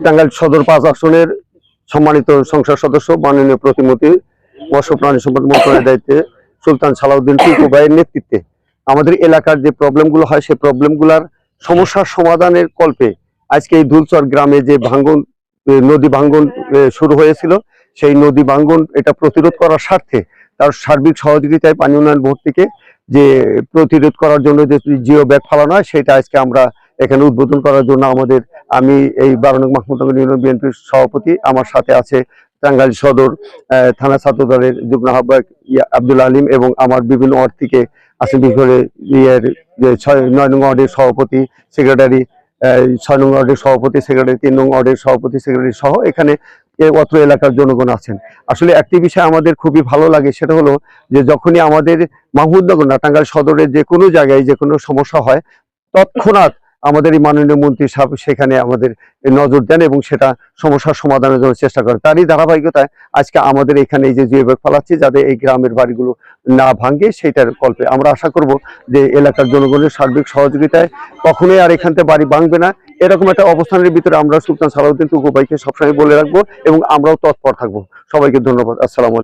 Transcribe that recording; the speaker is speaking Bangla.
টাঙ্গাইল সদর 5 আসনের সম্মানিত সংসদ সদস্য মাননীয় প্রতিমন্ত্রী মৎস্য প্রাণী সম্পদ মন্ত্রণালয়ের দায়িত্বে সুলতান সালাউদ্দিন টিপু ভাইয়ের নেতৃত্বে আমাদের এলাকার যে প্রবলেমগুলো হয় সেই প্রবলেমগুলোর সমস্যার সমাধানের কল্পে আজকে এই দুলচর গ্রামে যে ভাঙ্গন নদী ভাঙ্গন শুরু হয়েছিল সেই নদী ভাঙ্গন এটা প্রতিরোধ করার স্বার্থে তার সার্বিক সহযোগিতায় পানি উন্নয়ন বোর্ড থেকে যে প্রতিরোধ করার জন্য যে জিও ব্যাগ ফালানো হয় সেটা আজকে আমরা এখানে উদ্বোধন করার জন্য আমি এই 12 নং মাহমুদনগর ইউনিয়ন বিএনপির সভাপতি, আমার সাথে আছে টাঙ্গাইল সদর থানা ছাত্র দলের যুগ্ম আহ্বায়ক আব্দুল আলিম এবং আমার বিভিন্ন ওয়ার্ড থেকে আছেন বিশেষ করে 9 নং ওয়ার্ডের সভাপতি সেক্রেটারি, 6 নং ওয়ার্ডের সভাপতি সেক্রেটারি, 3 নং ওয়ার্ডের সভাপতি সেক্রেটারি সহ এখানে অত্র এলাকার জনগণ আছেন। আসলে একটি বিষয় আমাদের খুবই ভালো লাগে, সেটা হলো যে যখনই আমাদের মাহমুদনগর না টাঙ্গাইল সদরের যে কোনো জায়গায় যে কোনো সমস্যা হয় তৎক্ষণাৎ আমাদের এই মাননীয় মন্ত্রী সাহেব সেখানে আমাদের নজর দেন এবং সেটা সমস্যার সমাধানের জন্য চেষ্টা করেন। তারই ধারাবাহিকতায় আজকে আমাদের এখানে এই যে জিও ব্যাগ ফালাচ্ছি যাতে এই গ্রামের বাড়িগুলো না ভাঙে সেইটার কল্পে আমরা আশা করব যে এলাকার জনগণের সার্বিক সহযোগিতায় কখনোই আর এখান থেকে বাড়ি ভাঙবে না, এরকম একটা অবস্থানের ভিতরে আমরা সুলতান সালাউদ্দিন টুকু ভাইকে সবসময় বলে রাখবো এবং আমরাও তৎপর থাকবো। সবাইকে ধন্যবাদ। আসসালামু আলাইকুম।